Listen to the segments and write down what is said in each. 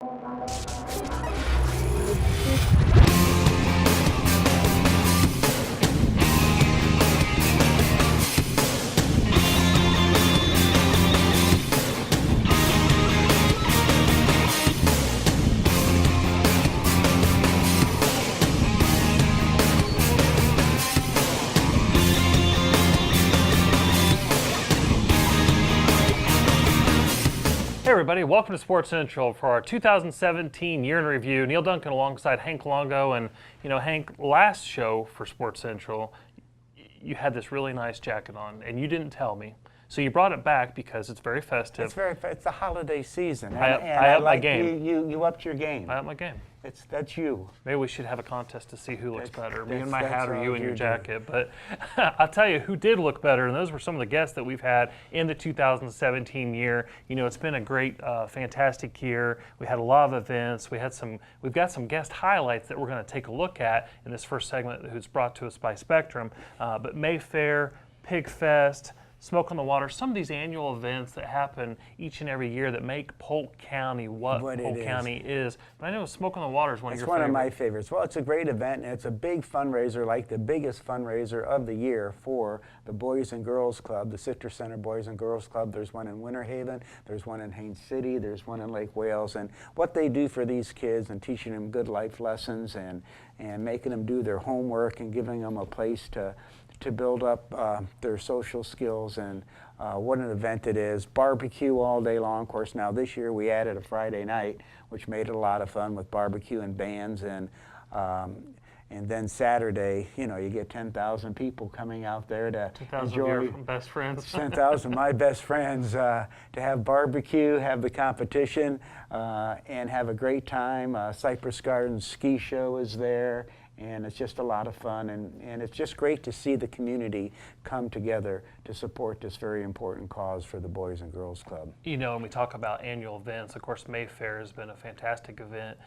Hey everybody, welcome to Sports Central for our 2017 year in review. Neal Duncan alongside Hank Longo, and Hank, last show for Sports Central, you had this really nice jacket on, and you didn't tell me. So you brought it back because it's very festive. It's the holiday season. I upped my game. You upped your game. I upped my game. That's you. Maybe we should have a contest to see who looks better, me in my hat or you in your do. jacket. But I'll tell you who did look better, and those were some of the guests that we've had in the 2017 year. It's been a great, fantastic year. We had a lot of events. We've got some guest highlights that we're going to take a look at in this first segment, who's brought to us by Spectrum. But Mayfair, Pig Fest, Smoke on the Water, some of these annual events that happen each and every year that make Polk County what Polk County is. But I know Smoke on the Water is one of your favorites. It's one of my favorites. Well, it's a great event, and it's a big fundraiser, like the biggest fundraiser of the year for the Boys and Girls Club, the Citrus Center Boys and Girls Club. There's one in Winter Haven, there's one in Haines City, there's one in Lake Wales. And what they do for these kids and teaching them good life lessons and making them do their homework and giving them a place to build up their social skills, and what an event it is. Barbecue all day long. Of course, now this year we added a Friday night, which made it a lot of fun with barbecue and bands, and then Saturday, you get 10,000 people coming out there to 10,000 enjoy. of your best friends. 10,000 of my best friends to have barbecue, have the competition, and have a great time. Cypress Gardens Ski Show is there. And it's just a lot of fun, and it's just great to see the community come together to support this very important cause for the Boys and Girls Club. When we talk about annual events, of course, Mayfair has been a fantastic event.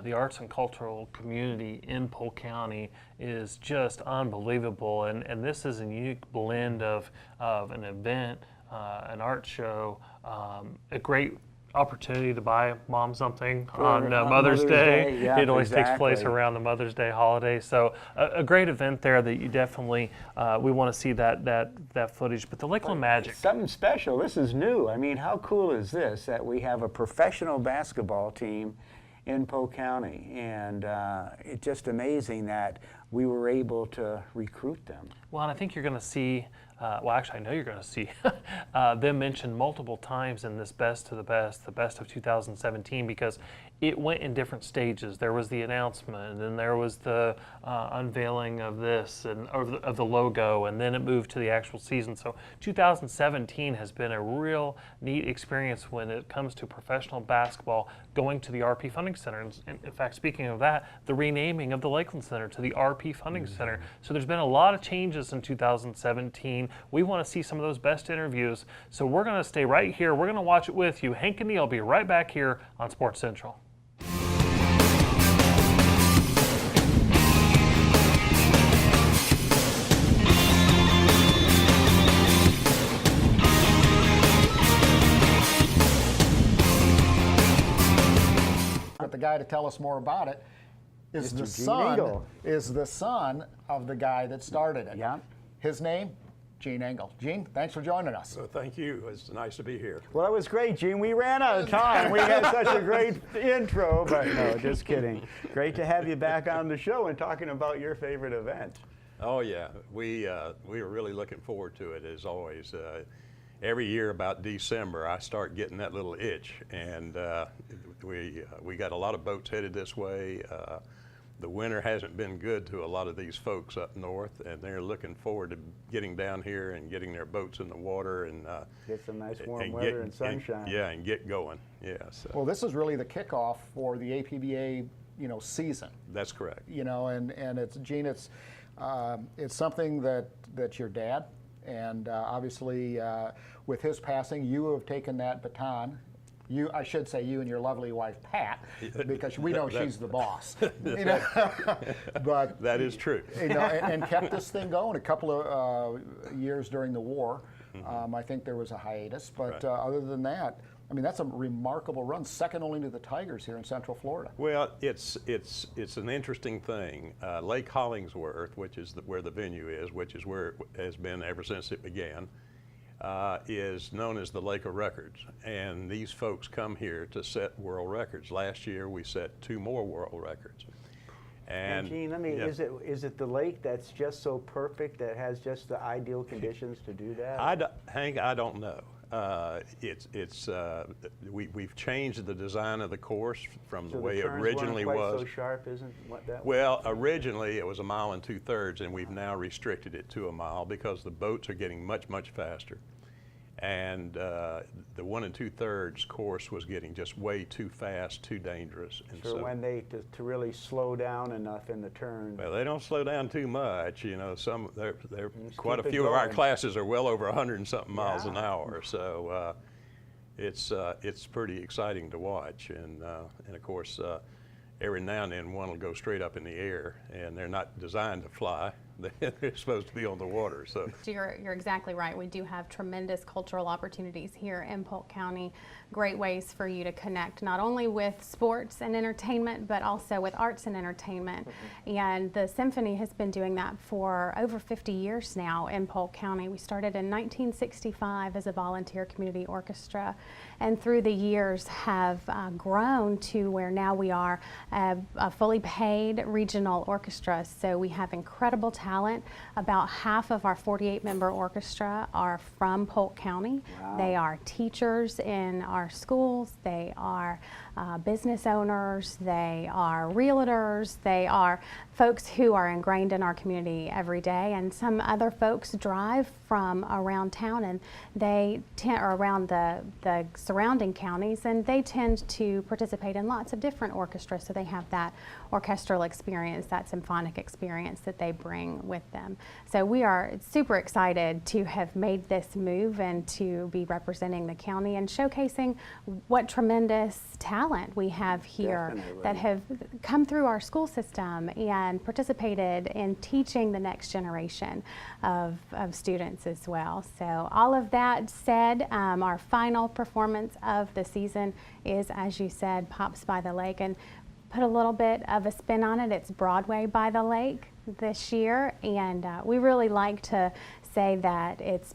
The arts and cultural community in Polk County is just unbelievable, and this is a unique blend of an event, an art show, a great opportunity to buy mom something on Mother's Day. Yeah, it always exactly. takes place around the Mother's Day holiday. So a great event there that you definitely, we want to see that footage. But the Lakeland Magic. Something special. This is new. I mean, how cool is this that we have a professional basketball team in Polk County? And it's just amazing that we were able to recruit them. Well, and I think you're going to see, actually I know you're going to see them mentioned multiple times in this Best of the Best of 2017, because it went in different stages. There was the announcement, and then there was the unveiling of this and of the logo, and then it moved to the actual season. So 2017 has been a real neat experience when it comes to professional basketball going to the RP Funding Center. And in fact, speaking of that, the renaming of the Lakeland Center to the RP Funding Center. So there's been a lot of changes in 2017. We want to see some of those best interviews. So we're going to stay right here. We're going to watch it with you. Hank and Neal will be right back here on Sports Central. But the guy to tell us more about it is the son of the guy that started it. Yeah. His name, Gene Engel. Gene, thanks for joining us. So thank you. It's nice to be here. Well, it was great, Gene. We ran out of time. We had such a great intro, but no, just kidding. Great to have you back on the show and talking about your favorite event. Oh yeah, we are really looking forward to it as always. Every year about December, I start getting that little itch, and we got a lot of boats headed this way. The winter hasn't been good to a lot of these folks up north, and they're looking forward to getting down here and getting their boats in the water and Get some nice warm weather and sunshine. And get going. Yeah. So. Well, this is really the kickoff for the APBA, season. That's correct. And it's Gene. It's something that your dad, and obviously with his passing, you have taken that baton. I should say you and your lovely wife Pat, because we know she's the boss. But that is true. And kept this thing going a couple of years during the war. I think there was a hiatus, but other than that, I mean, that's a remarkable run, second only to the Tigers here in Central Florida. Well, it's an interesting thing. Lake Hollingsworth, which is where the venue is, which is where it has been ever since it began, is known as the Lake of Records. And these folks come here to set world records. Last year we set 2 more world records. And Gene, is it the lake that's just so perfect that has just the ideal conditions to do that? Hank, I don't know. We've changed the design of the course from the way it originally was. So sharp, isn't what that? Well, originally it was 1 2/3 miles, and we've now restricted it to 1 mile because the boats are getting much faster. And the 1 2/3 course was getting just way too fast, too dangerous. And so when they to really slow down enough in the turn. Well, they don't slow down too much. You know, quite a keep it few of our going. classes are well over 100 and something miles an hour. So it's pretty exciting to watch. And of course, every now and then one will go straight up in the air, and they're not designed to fly. They're supposed to be on the water. So you're exactly right. We do have tremendous cultural opportunities here in Polk County. Great ways for you to connect not only with sports and entertainment, but also with arts and entertainment. And the Symphony has been doing that for over 50 years now in Polk County. We started in 1965 as a volunteer community orchestra, and through the years have grown to where now we are a fully paid regional orchestra. So we have incredible talent. About half of our 48-member orchestra are from Polk County. Wow. They are teachers in our schools. They are business owners. They are realtors. They are folks who are ingrained in our community every day. And some other folks drive from around town, and they or around the surrounding counties, and they tend to participate in lots of different orchestras. So they have that orchestral experience, that symphonic experience that they bring with them. So we are super excited to have made this move and to be representing the county and showcasing what tremendous talent we have here. Definitely. That have come through our school system and participated in teaching the next generation of students as well. So all of that said, our final performance of the season is, as you said, Pops by the Lake, and put a little bit of a spin on it. It's Broadway by the Lake this year, and we really like to say that it's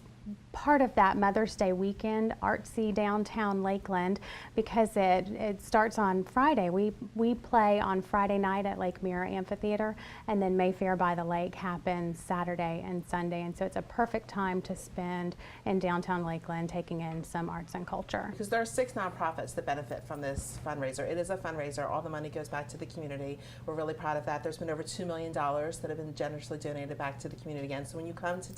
part of that Mother's Day weekend, artsy downtown Lakeland, because it starts on Friday. We play on Friday night at Lake Mirror Amphitheater, and then Mayfair by the Lake happens Saturday and Sunday, and so it's a perfect time to spend in downtown Lakeland taking in some arts and culture. Because there are 6 nonprofits that benefit from this fundraiser. It is a fundraiser. All the money goes back to the community. We're really proud of that. There's been over $2 million that have been generously donated back to the community again. So when you come to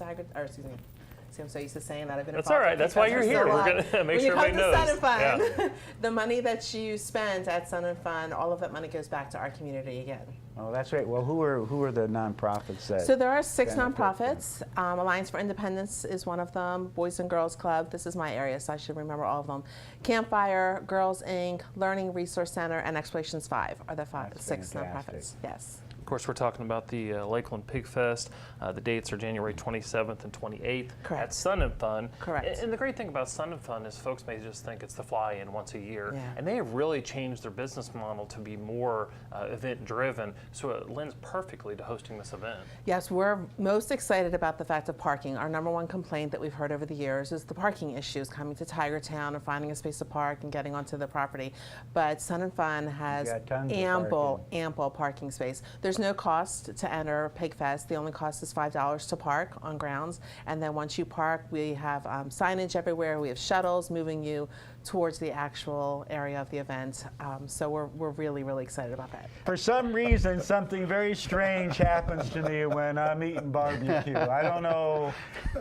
see, I'm so used to saying that. I've been That's all right. That's why you're here. We're going to make sure everybody knows. When you come to Sun and Fun, the money that you spend at Sun and Fun, all of that money goes back to our community again. Oh, that's right. Well, who are the nonprofits that? So there are 6 benefit nonprofits. Alliance for Independence is one of them. Boys and Girls Club. This is my area, so I should remember all of them. Campfire, Girls Inc., Learning Resource Center, and Explorations 5 are the 6 fantastic. nonprofits. Yes. Of course, we're talking about the Lakeland Pig Fest. The dates are January 27th and 28th Correct. at Sun and Fun. Correct. And the great thing about Sun and Fun is folks may just think it's the fly-in once a year. Yeah. And they have really changed their business model to be more event-driven, so it lends perfectly to hosting this event. Yes, we're most excited about the fact of parking. Our #1 complaint that we've heard over the years is the parking issues, coming to Tiger Town and finding a space to park and getting onto the property. But Sun and Fun has got tons of ample parking space. There's no cost to enter Pig Fest. The only cost is $5 to park on grounds. And then once you park, we have signage everywhere. We have shuttles moving you towards the actual area of the event. So we're really, really excited about that. For some reason, something very strange happens to me when I'm eating barbecue. I don't know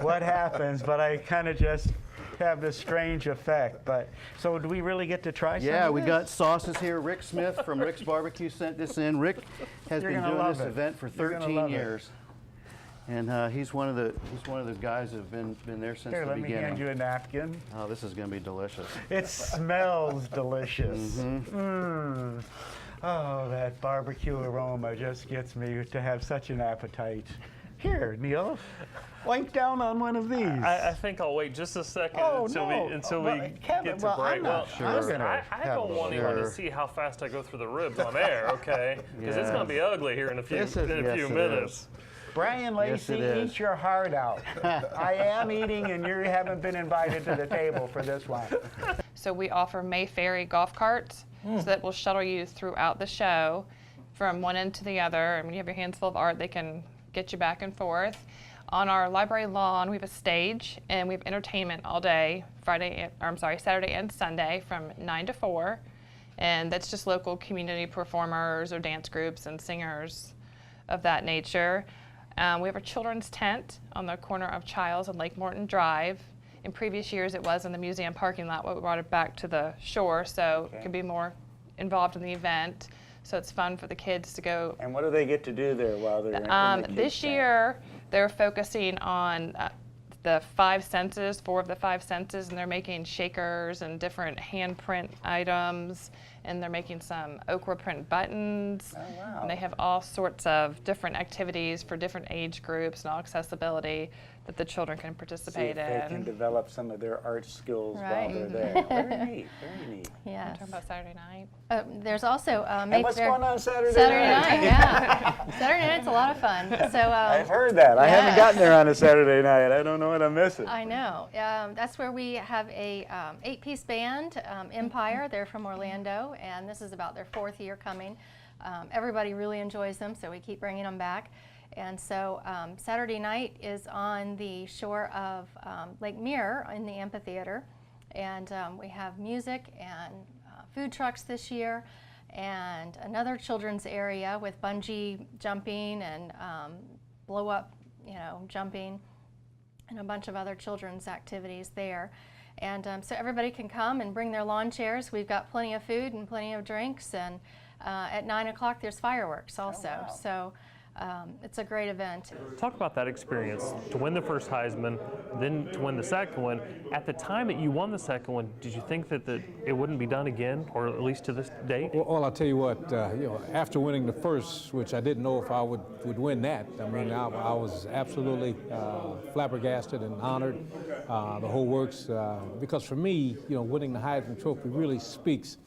what happens, but I kind of just have this strange effect. But so do we really get to try some Yeah, of we this? got sauces here. Rick Smith from Rick's Barbecue sent this in. Rick has You're been gonna doing love this it. event for You're gonna 13 love it. years. And he's one of the guys that have been there since Here, the let me hand beginning. you a napkin. Oh, this is going to be delicious. It smells delicious. Oh, that barbecue aroma just gets me to have such an appetite. Here, Neal, wipe down on one of these. I think I'll wait just a second until we Kevin, get to well, break. I'm not sure. I don't want anyone to see how fast I go through the ribs on air, okay? Because it's going to be ugly here in a few minutes. Brian Lacey, eat your heart out. I am eating, and you haven't been invited to the table for this one. So we offer May Ferry golf carts, so that will shuttle you throughout the show from one end to the other. And when you have your hands full of art, they can get you back and forth. On our library lawn, we have a stage, and we have entertainment all day, Saturday and Sunday from 9 to 4. And that's just local community performers or dance groups and singers of that nature. We have a children's tent on the corner of Childs and Lake Morton Drive. In previous years, it was in the museum parking lot, but we brought it back to the shore so it can be more involved in the event. So it's fun for the kids to go. And what do they get to do there while they're in the kids' This tent? year, they're focusing on the 5 senses, 4 of the 5 senses, and they're making shakers and different handprint items, and they're making some okra print buttons. Oh, wow. And they have all sorts of different activities for different age groups and all accessibility that the children can participate See if they can in. develop some of their art skills Right. while they're there. Very neat, very neat. Yes. Talking about Saturday night. There's also And what's going on Saturday night, yeah. Saturday night's a lot of fun. So I've heard that. I haven't gotten there on a Saturday night. I don't know what I'm missing. I know. That's where we have a 8-piece band, Empire. They're from Orlando, and this is about their 4th year coming. Everybody really enjoys them, so we keep bringing them back. And so Saturday night is on the shore of Lake Mirror in the amphitheater, and we have music and food trucks this year, and another children's area with bungee jumping and blow up, jumping, and a bunch of other children's activities there. And so everybody can come and bring their lawn chairs. We've got plenty of food and plenty of drinks, and at 9 o'clock there's fireworks also. Oh, wow. So it's a great event. Talk about that experience to win the first Heisman, then to win the second one. At the time that you won the second one, did you think that it wouldn't be done again, or at least to this date? Well, I'll tell you what, after winning the first, which I didn't know if I would win that, I mean, I was absolutely flabbergasted and honored, the whole works, because for me, winning the Heisman Trophy really speaks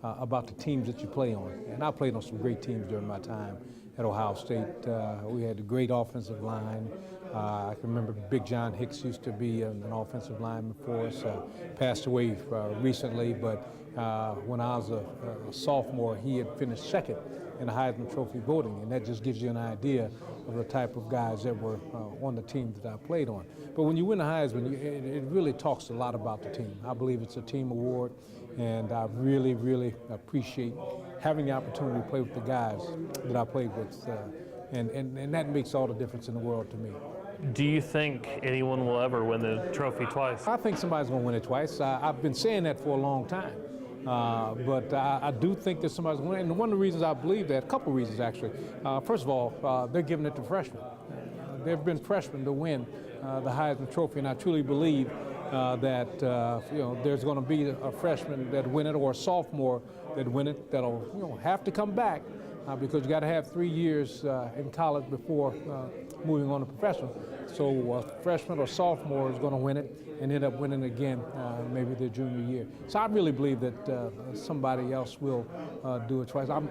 about the teams that you play on. And I played on some great teams during my time at Ohio State. We had a great offensive line. I can remember Big John Hicks used to be an offensive lineman for us, passed away recently, but when I was a sophomore, he had finished second in the Heisman Trophy voting, and that just gives you an idea of the type of guys that were on the team that I played on. But when you win the Heisman, it really talks a lot about the team. I believe it's a team award, and I really, really appreciate having the opportunity to play with the guys that I played with, and that makes all the difference in the world to me. Do you think anyone will ever win the trophy twice? I think somebody's going to win it twice. I've been saying that for a long time. But I do think that somebody's going to win. And one of the reasons I believe that, a couple reasons actually. First of all, they're giving it to freshmen. There have been freshmen to win the Heisman Trophy, and I truly believe that there's going to be a freshman that win it or a sophomore that win it that'll have to come back because you got to have 3 years in college before moving on to professional. So a freshman or sophomore is going to win it and end up winning again maybe their junior year. So I really believe that somebody else will do it twice. I'm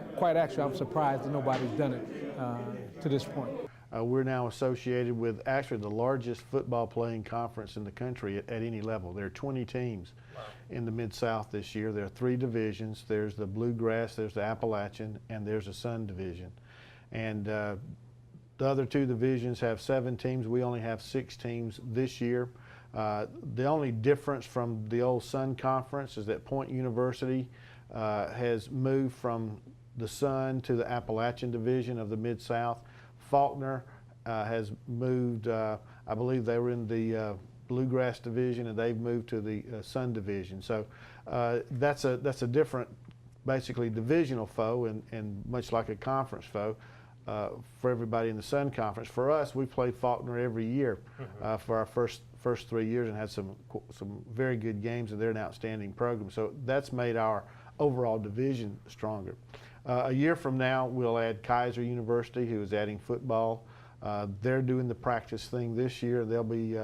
surprised that nobody's done it to this point. We're now associated with actually the largest football playing conference in the country at any level. There are 20 teams in the Mid-South this year. There are 3 divisions. There's the Bluegrass, there's the Appalachian, and there's a Sun division. And the other 2 divisions have 7 teams. We only have 6 teams this year. The only difference from the old Sun Conference is that Point University has moved from the Sun to the Appalachian division of the Mid-South. Faulkner has moved, I believe they were in the Bluegrass division, and they've moved to the Sun division. So that's a different, basically divisional foe, and much like a conference foe for everybody in the Sun Conference. For us, we played Faulkner every year for our first 3 years and had some very good games, and they're an outstanding program. So that's made our overall division stronger. A year from now, we'll add Kaiser University, who is adding football. They're doing the practice thing this year. They'll be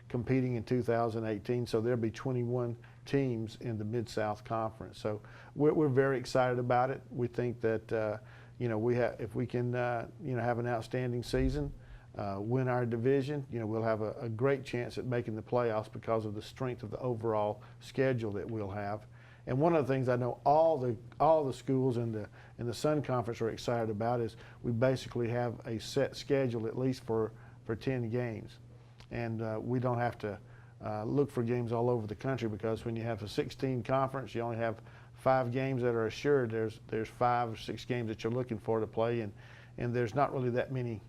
competing in 2018, so there'll be 21 teams in the Mid-South Conference. So we're very excited about it. We think that if we can have an outstanding season, win our division, we'll have a great chance at making the playoffs because of the strength of the overall schedule that we'll have. And one of the things I know all the schools in the Sun Conference are excited about is we basically have a set schedule at least for 10 games. And we don't have to look for games all over the country, because when you have a 16 conference, you only have 5 games that are assured. There's 5 or 6 games that you're looking for to play, and there's not really that many.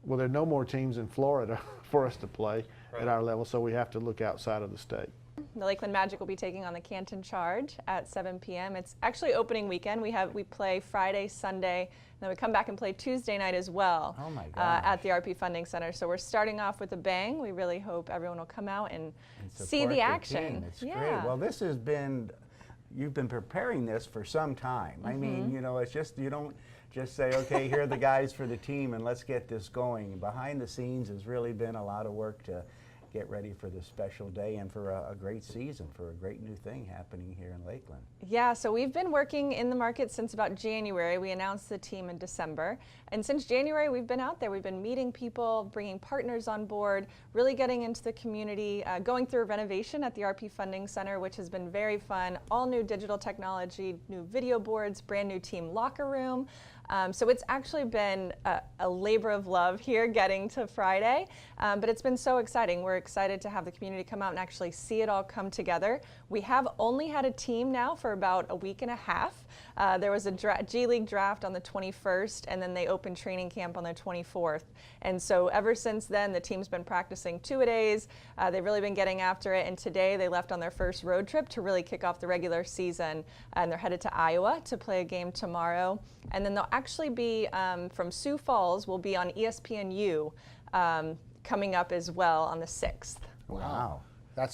Well, there are no more teams in Florida for us to play at our level, so we have to look outside of the state. The Lakeland Magic will be taking on the Canton Charge at 7 p.m. It's actually opening weekend. We play Friday, Sunday, and then we come back and play Tuesday night as well. Oh my gosh. At the RP Funding Center. So we're starting off with a bang. We really hope everyone will come out and see support the the action. team. It's great. Well, this has been, you've been preparing this for some time. I mean, it's just, you don't just say, okay, here are the guys for the team and let's get this going. Behind the scenes has really been a lot of work to get ready for this special day and for a great season, for a great new thing happening here in Lakeland. Yeah, so we've been working in the market since about January. We announced the team in December. And since January, we've been out there. We've been meeting people, bringing partners on board, really getting into the community, going through a renovation at the RP Funding Center, which has been very fun. All new digital technology, new video boards, brand new team locker room. So it's actually been a labor of love here getting to Friday, but it's been so exciting. We're excited to have the community come out and actually see it all come together. We have only had a team now for about a week and a half. There was a G League draft on the 21st, and then they opened training camp on the 24th. And so ever since then, the team's been practicing 2-a-days. They've really been getting after it, and today they left on their first road trip to really kick off the regular season, and they're headed to Iowa to play a game tomorrow. And then they'll actually be from Sioux Falls, will be on ESPNU coming up as well on the 6th. Wow.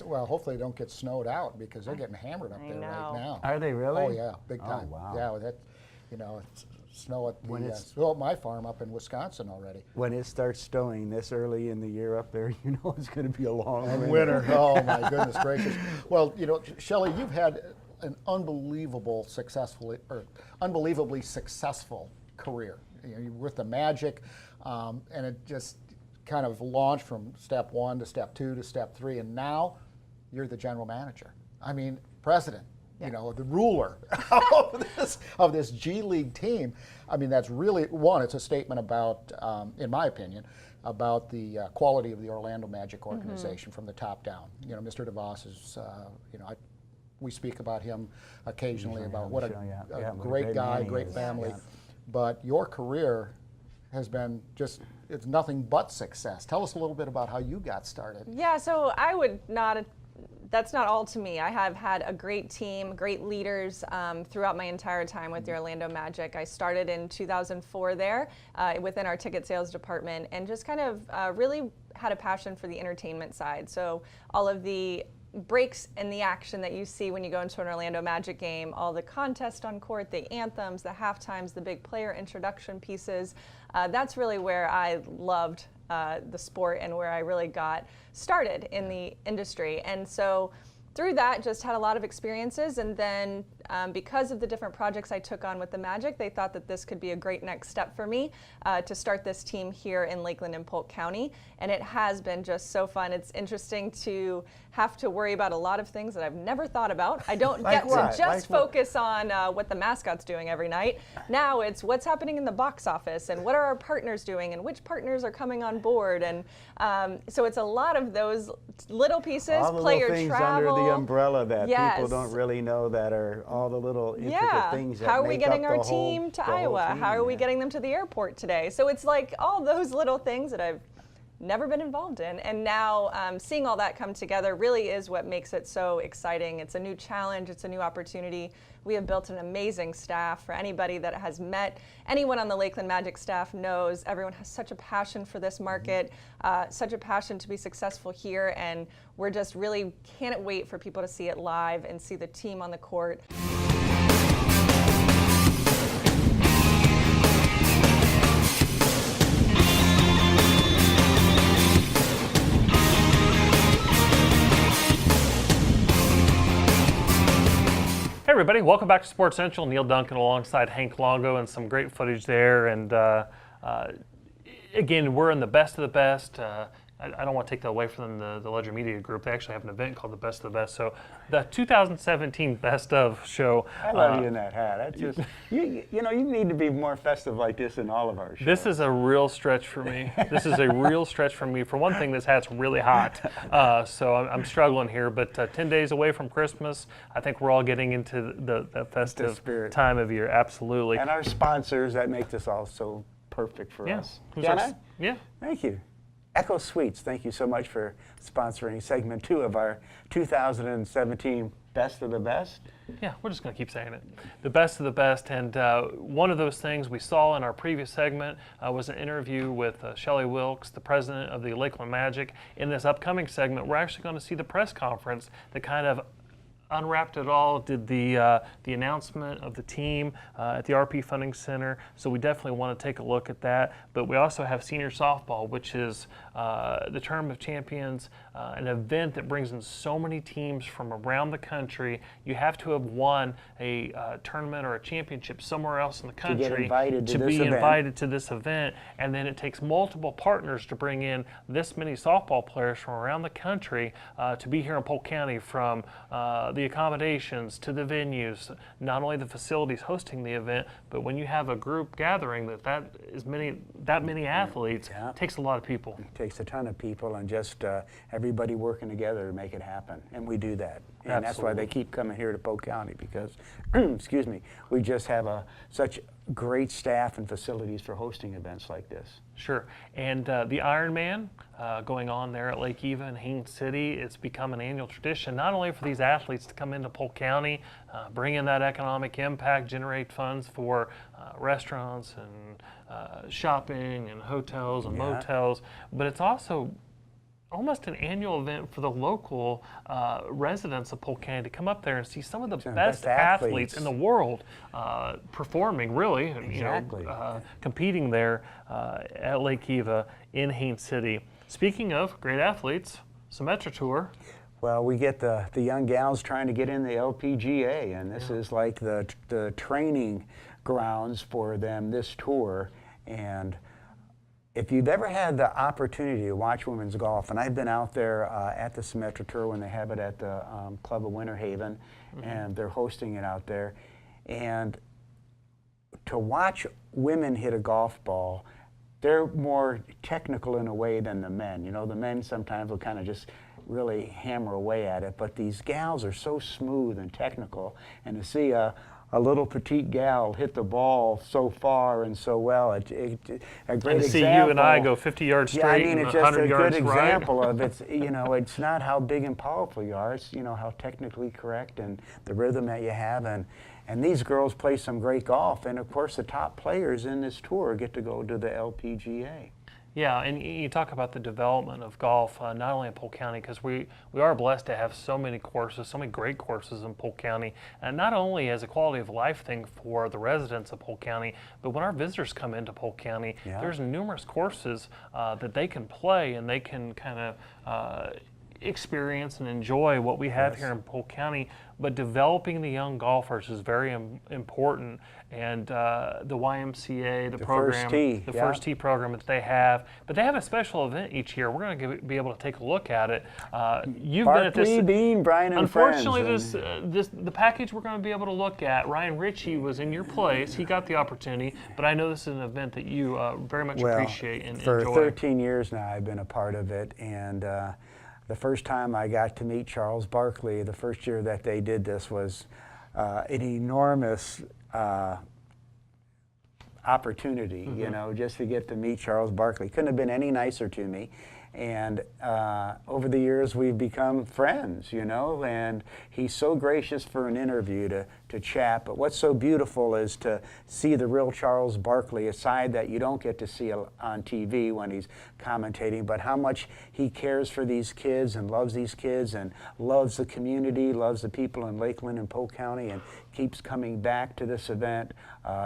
Well, hopefully they don't get snowed out, because they're getting hammered up there right now. Are they really? Oh yeah, big time. Oh, wow. Yeah, it's snow at my farm up in Wisconsin already. When it starts snowing this early in the year up there, it's going to be a long winter. Oh my goodness gracious. Well, Shelley, you've had an unbelievably successful career. You're with the Magic, and it just kind of launched from step 1 to step 2 to step 3, and now you're the general manager. I mean, president. Yeah. The ruler of this G League team. I mean, that's really, one, it's a statement about, in my opinion, about the quality of the Orlando Magic organization from the top down. Mr. DeVos is, we speak about him occasionally about what a great guy, great family. Yeah. But your career has been just, it's nothing but success. Tell us a little bit about how you got started. Yeah, so that's not all to me. I have had a great team, great leaders throughout my entire time with the Orlando Magic. I started in 2004 there within our ticket sales department, and just kind of really had a passion for the entertainment side. So all of the breaks in the action that you see when you go into an Orlando Magic game, all the contest on court, the anthems, the halftimes, the big player introduction pieces, that's really where I loved the sport and where I really got started in the industry. And so through that, just had a lot of experiences, and then because of the different projects I took on with the Magic, they thought that this could be a great next step for me to start this team here in Lakeland and Polk County, and it has been just so fun. It's interesting to have to worry about a lot of things that I've never thought about. I don't get to just focus on what the mascot's doing every night. Now it's what's happening in the box office, and what are our partners doing, and which partners are coming on board, and so it's a lot of those little pieces, all the player little things travel. Under the umbrella that people don't really know, that are all the little intricate things that how are we getting our whole, team to Iowa? How are we getting them to the airport today? So it's like all those little things that I've never been involved in, and now seeing all that come together really is what makes it so exciting. It's a new challenge, it's a new opportunity. We have built an amazing staff. For anybody that has met anyone on the Lakeland Magic staff knows everyone has such a passion for this market, such a passion to be successful here, and we're just really can't wait for people to see it live and see the team on the court. everybody, welcome back to Sports Central. Neal Duncan alongside Hank Longo, and some great footage there. And again, we're in the best of the best. I don't want to take that away from the Ledger Media Group. They actually have an event called the Best of the Best. So the 2017 Best of show. I love you in that hat. That's just you know, you need to be more festive like this in all of our shows. This is a real stretch for me. This is a real stretch for me. For one thing, this hat's really hot, so I'm struggling here. But 10 days away from Christmas, I think we're all getting into the festive time of year. Absolutely. And our sponsors that make this all so perfect for us. Yeah. Thank you. Echo Suites, thank you so much for sponsoring segment 2 of our 2017 Best of the Best. Yeah, we're just going to keep saying it. The best of the best. And one of those things we saw in our previous segment was an interview with Shelley Wilkes, the president of the Lakeland Magic. In this upcoming segment, we're actually going to see the press conference that kind of unwrapped it all, did the announcement of the team at the RP Funding Center. So we definitely want to take a look at that. But we also have senior softball, which is the Tournament of Champions, an event that brings in so many teams from around the country. You have to have won a tournament or a championship somewhere else in the country to get invited to be invited to this event. And then it takes multiple partners to bring in this many softball players from around the country to be here in Polk County, from the accommodations to the venues, not only the facilities hosting the event, but when you have a group gathering that many athletes, it takes a lot of people. It takes a ton of people, and just everybody working together to make it happen, and we do that. And that's why they keep coming here to Polk County, because, excuse me, we just have such great staff and facilities for hosting events like this. Sure. And the Ironman going on there at Lake Eva and Haines City, it's become an annual tradition, not only for these athletes to come into Polk County, bring in that economic impact, generate funds for restaurants and shopping and hotels and motels, but it's also almost an annual event for the local residents of Polk County to come up there and see some of the best athletes in the world performing, really, competing there at Lake Eva in Haines City. Speaking of great athletes, Symetra Tour. Well, we get the young gals trying to get in the LPGA, and this is like the training grounds for them, this tour. And if you've ever had the opportunity to watch women's golf, and I've been out there at the Symetra Tour when they have it at the Club of Winter Haven, and they're hosting it out there, and to watch women hit a golf ball, they're more technical in a way than the men. You know, the men sometimes will kind of just really hammer away at it, but these gals are so smooth and technical, and to see a little petite gal hit the ball so far and so well. A great example. See you and I go 50 yards straight. Yeah, I mean, it's just a good example right. of it's, you know, it's not how big and powerful you are. It's, you know, how technically correct and the rhythm that you have. And these girls play some great golf. And of course, the top players in this tour get to go to the LPGA. Yeah, and you talk about the development of golf, not only in Polk County, because we are blessed to have so many courses, so many great courses in Polk County, and not only as a quality of life thing for the residents of Polk County, but when our visitors come into Polk County, there's numerous courses that they can play, and they can kind of experience and enjoy what we have here in Polk County. But developing the young golfers is very important, and the YMCA, the program, the First Tee program that they have, but they have a special event each year. We're going to be able to take a look at it. You've been at this. Bean, Brian, and unfortunately, friends, the package we're going to be able to look at. Ryan Ritchie was in your place; he got the opportunity. But I know this is an event that you very much appreciate and enjoy. For 13 years now, I've been a part of it, and the first time I got to meet Charles Barkley, the first year that they did this, was an enormous opportunity, you know, just to get to meet Charles Barkley. Couldn't have been any nicer to me. And over the years, we've become friends, you know, and he's so gracious for an interview to chat. But what's so beautiful is to see the real Charles Barkley, a side that you don't get to see on TV when he's commentating, but how much he cares for these kids and loves these kids and loves the community, loves the people in Lakeland and Polk County, and keeps coming back to this event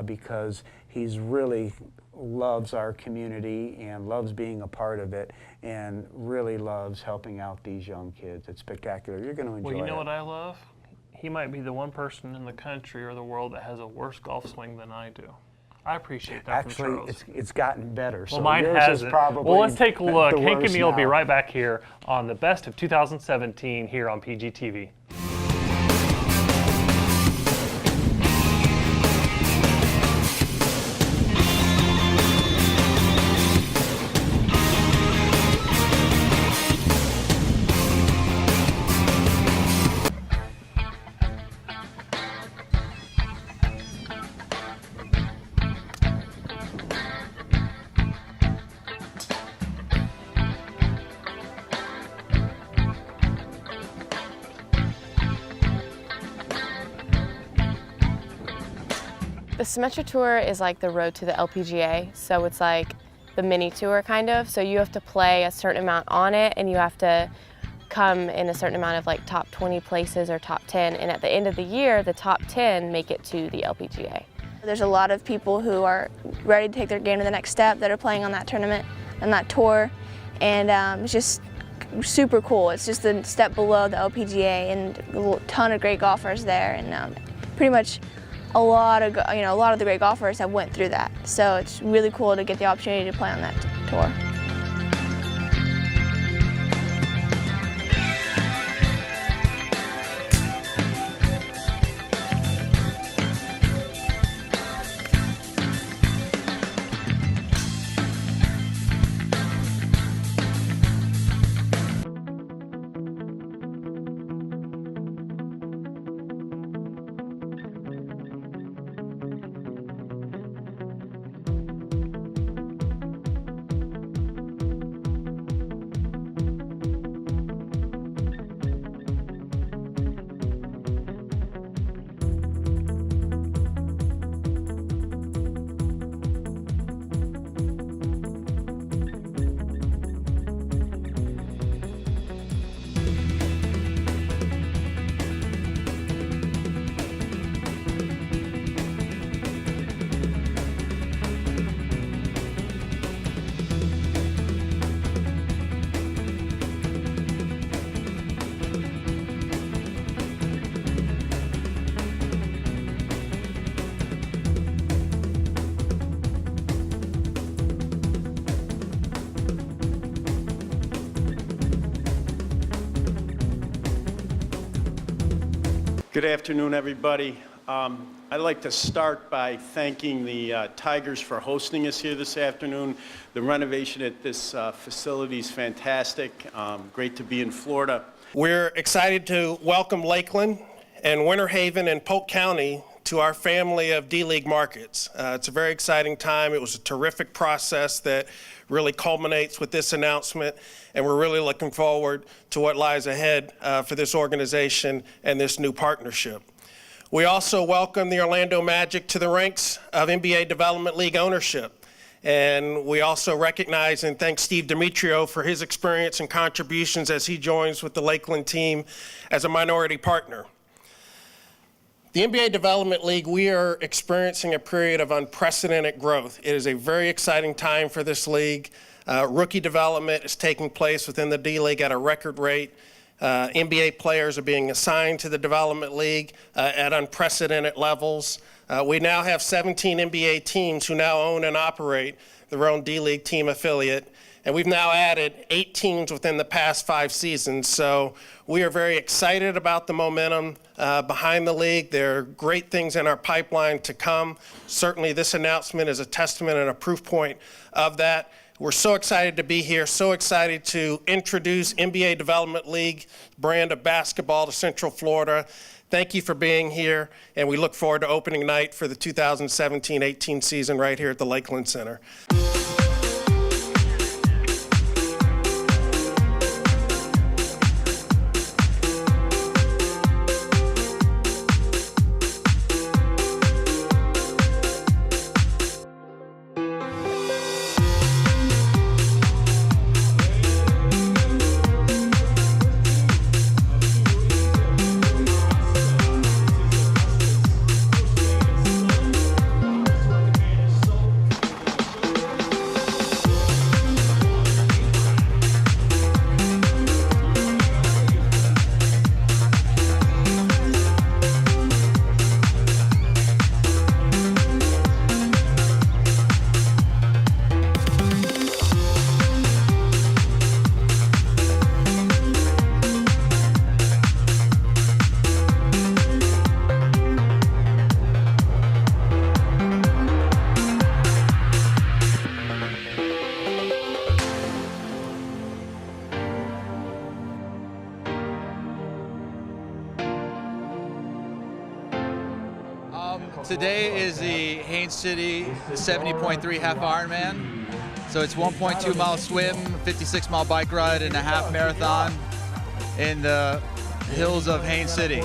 because he's really loves our community and loves being a part of it and really loves helping out these young kids. It's spectacular. You're going to enjoy it. Well, you know what I love? he might be the one person in the country or the world that has a worse golf swing than I do. I appreciate that from Actually, Charles. it's gotten better. Well, so mine yours has is it. probably Well, let's take a look. the Hank and worst Neal will be now. right back here on the best of 2017 here on PGTV. The Symetra Tour is like the road to the LPGA, so it's like the mini tour kind of. So you have to play a certain amount on it, and you have to come in a certain amount of like top 20 places or top 10, and at the end of the year, the top 10 make it to the LPGA. There's a lot of people who are ready to take their game to the next step that are playing on that tournament and that tour, and it's just super cool. It's just a step below the LPGA, and a ton of great golfers there, and pretty much a lot of the great golfers have went through that. So it's really cool to get the opportunity to play on that tour. Good afternoon, everybody. I'd like to start by thanking the Tigers for hosting us here this afternoon. The renovation at this facility is fantastic. Great to be in Florida. We're excited to welcome Lakeland and Winter Haven and Polk County to our family of D-League markets. It's a very exciting time. It was a terrific process that really culminates with this announcement, and we're really looking forward to what lies ahead for this organization and this new partnership. We also welcome the Orlando Magic to the ranks of NBA Development League ownership. And we also recognize and thank Steve Demetrio for his experience and contributions as he joins with the Lakeland team as a minority partner. The NBA Development League, we are experiencing a period of unprecedented growth. It is a very exciting time for this league. Rookie development is taking place within the D-League at a record rate. NBA players are being assigned to the Development League at unprecedented levels. We now have 17 NBA teams who now own and operate their own D-League team affiliate. And we've now added 8 teams within the past 5 seasons. So we are very excited about the momentum behind the league. There are great things in our pipeline to come. Certainly this announcement is a testament and a proof point of that. We're so excited to be here, so excited to introduce NBA Development League brand of basketball to Central Florida. Thank you for being here, and we look forward to opening night for the 2017-18 season right here at the Lakeland Center. Today is the Haines City 70.3 half Ironman. So it's 1.2 mile swim, 56 mile bike ride, and a half marathon in the hills of Haines City.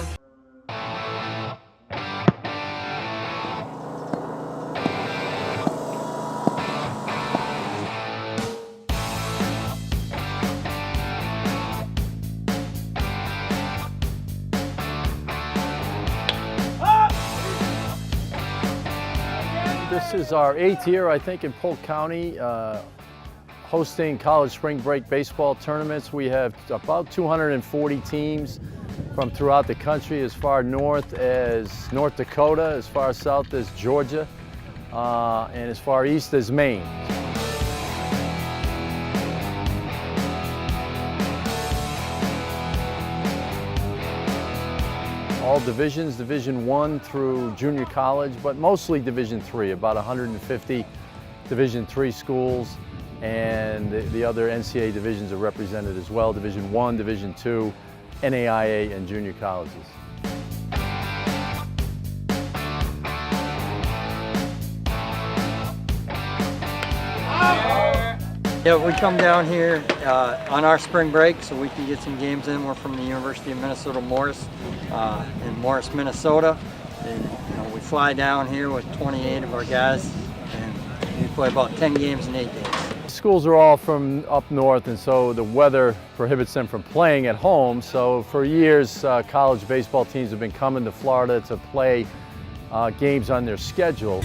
This is our 8th year, I think, in Polk County, hosting college spring break baseball tournaments. We have about 240 teams from throughout the country, as far north as North Dakota, as far south as Georgia, and as far east as Maine. All divisions, Division I through junior college, but mostly Division III, about 150 Division III schools, and the other NCAA divisions are represented as well, Division I, Division II, NAIA, and junior colleges. Yeah, we come down here on our spring break so we can get some games in. We're from the University of Minnesota Morris in Morris, Minnesota. And we fly down here with 28 of our guys, and we play about 10 games in 8 days. Schools are all from up north, and so the weather prohibits them from playing at home. So for years, college baseball teams have been coming to Florida to play games on their schedule.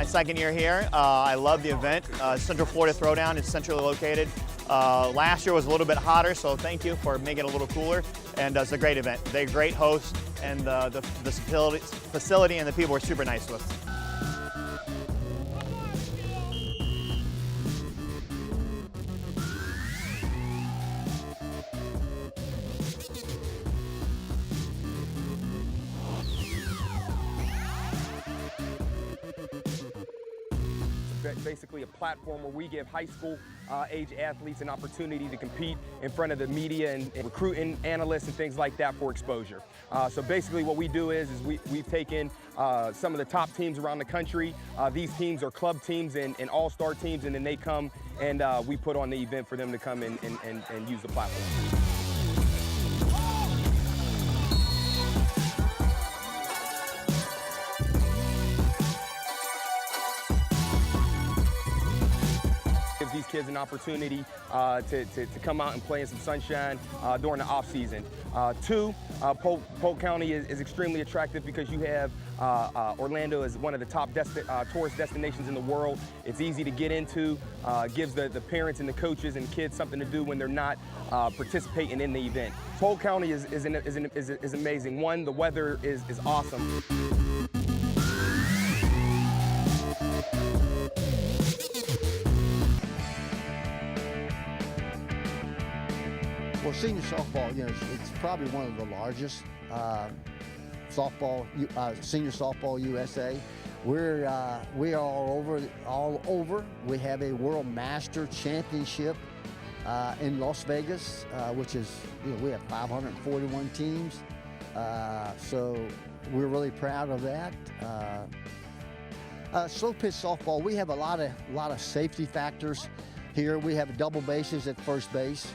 Second year here. I love the event. Central Florida Throwdown is centrally located. Last year was a little bit hotter, so thank you for making it a little cooler. And it's a great event. They're a great host, and the facility and the people were super nice to us. Basically a platform where we give high school age athletes an opportunity to compete in front of the media and recruiting analysts and things like that for exposure. So basically what we do is we've taken some of the top teams around the country. These teams are club teams and all-star teams, and then they come and we put on the event for them to come and use the platform. Gives these kids an opportunity to come out and play in some sunshine during the off season. Two, Polk County is extremely attractive because you have Orlando is one of the top tourist destinations in the world. It's easy to get into, gives the parents and the coaches and kids something to do when they're not participating in the event. Polk County is amazing. One, the weather is awesome. Well, senior softball, it's probably one of the largest senior softball USA. We are all over. We have a World Master Championship in Las Vegas, which is, we have 541 teams. So we're really proud of that. Slow pitch softball, we have a lot of safety factors here. We have double bases at first base.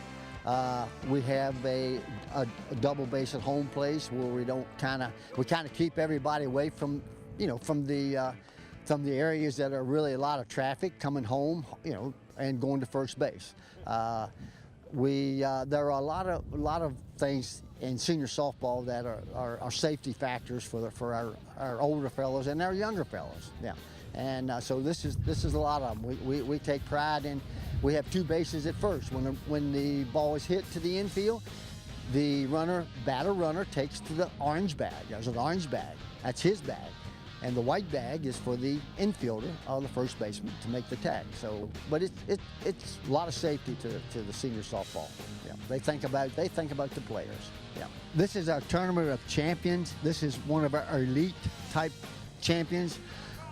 We have a double base at home place where we kind of keep everybody away from the areas that are really a lot of traffic coming home, and going to first base. There are a lot of things in senior softball that are safety factors for our older fellows and our younger fellows. Yeah, and so this is a lot of them. We take pride in we have 2 bases at first. When the ball is hit to the infield, the batter runner takes to the orange bag. There's an orange bag. That's his bag. And the white bag is for the infielder or the first baseman to make the tag. So, but it's a lot of safety to the senior softball. Yeah, they think about the players. Yeah, this is our tournament of champions. This is one of our elite type champions.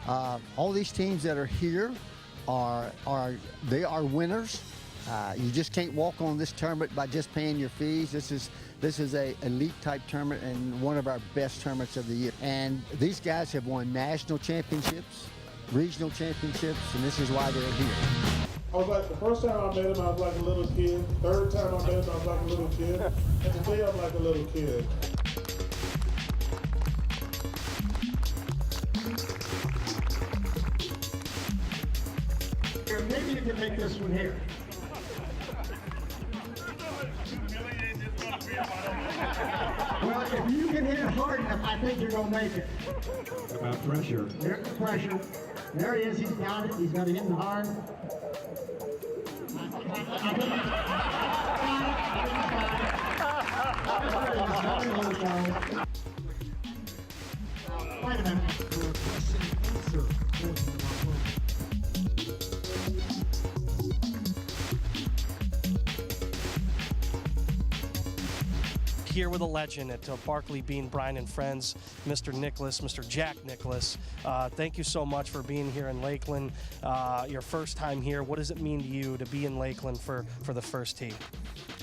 All these teams that are here are winners. You just can't walk on this tournament by just paying your fees. This is a elite type tournament and one of our best tournaments of the year. And these guys have won national championships, regional championships, and this is why they're here. I was like, the first time I met him, I was like a little kid. Third time I met him, I was like a little kid. And today I'm like a little kid. Maybe you can make this one here. Well, if you can hit it hard enough, I think you're going to make it. About pressure. There's the pressure. There he is. He's got it. He's got to hit it hard. Wait a minute. Here with a legend at Barkley Bean Bryan and Friends, Mr. Nicholas, Mr. Jack Nicholas. Thank you so much for being here in Lakeland. Your first time here. What does it mean to you to be in Lakeland for the first tee?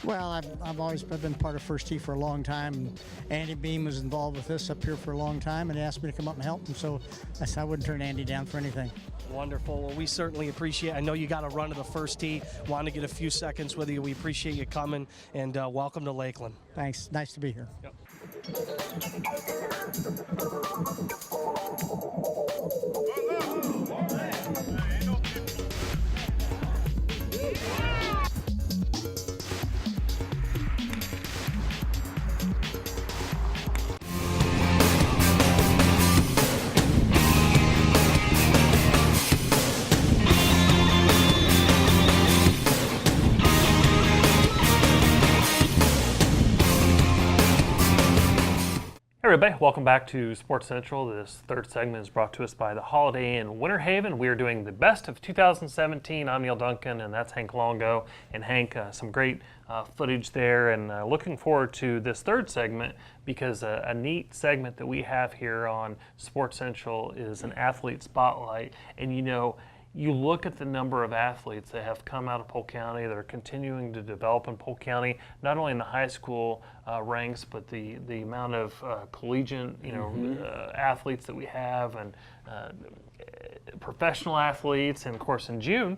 Well, I've been part of First Tee for a long time. Andy Beam was involved with this up here for a long time and asked me to come up and help him, so I wouldn't turn Andy down for anything. Wonderful. Well, we certainly appreciate it. I know you got a run to the first tee. Want to get a few seconds with you. We appreciate you coming, and welcome to Lakeland. Thanks. Nice to be here. Yep. Hey everybody, welcome back to Sports Central. This third segment is brought to us by the Holiday Inn Winter Haven. We are doing the best of 2017. I'm Neal Duncan, and that's Hank Longo. And Hank, some great footage there, and looking forward to this third segment because a neat segment that we have here on Sports Central is an athlete spotlight. And you know, you look at the number of athletes that have come out of Polk County that are continuing to develop in Polk County, not only in the high school ranks, but the amount of collegiate, athletes that we have, and professional athletes. And of course, in June,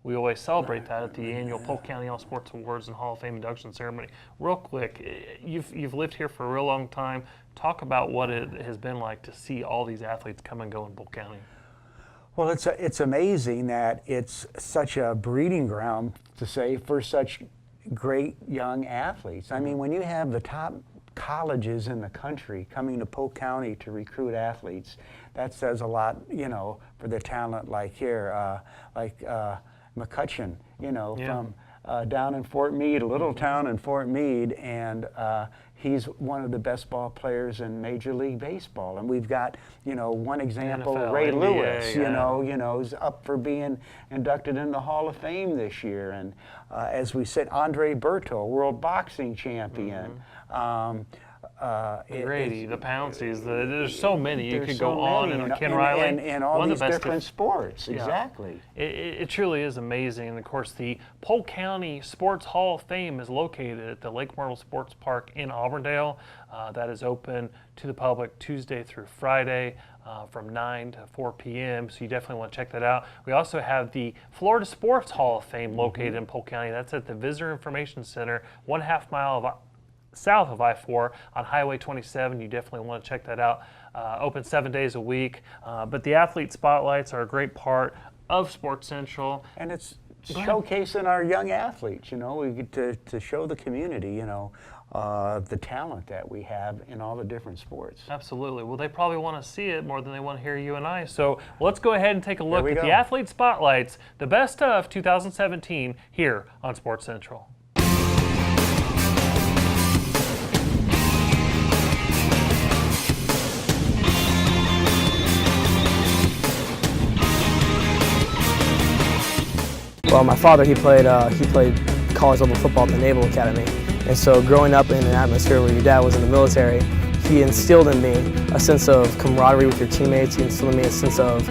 we always celebrate that at the annual Polk County All Sports Awards and Hall of Fame induction ceremony. Real quick, you've lived here for a real long time. Talk about what it has been like to see all these athletes come and go in Polk County. Well, it's amazing that it's such a breeding ground, to say, for such great young athletes. I mean, when you have the top colleges in the country coming to Polk County to recruit athletes, that says a lot, for the talent like here, McCutcheon, from down in Fort Meade, a little town in Fort Meade, and he's one of the best ball players in Major League Baseball. And we've got, one example, NFL, Ray NBA, Lewis, is up for being inducted in the Hall of Fame this year. And as we said, Andre Berto, world boxing champion. Grady, the Pounceys, there's so many. You could so go on, many, and Ken Riley. And all these different sports, yeah. Exactly. It truly is amazing. And of course, the Polk County Sports Hall of Fame is located at the Lake Myrtle Sports Park in Auburndale. That is open to the public Tuesday through Friday from 9 to 4 p.m. So you definitely want to check that out. We also have the Florida Sports Hall of Fame located in Polk County. That's at the Visitor Information Center, 1/2 mile south of I-4 on Highway 27. You definitely want to check that out. Open 7 days a week. But the athlete spotlights are a great part of Sports Central. And it's showcasing our young athletes. You know, we get to show the community, you know, the talent that we have in all the different sports. Absolutely. Well, they probably want to see it more than they want to hear you and I. So let's go ahead and take a look at the athlete spotlights, the best of 2017 here on Sports Central. Well, my father, he played college level football at the Naval Academy. And so growing up in an atmosphere where your dad was in the military, he instilled in me a sense of camaraderie with your teammates. He instilled in me a sense of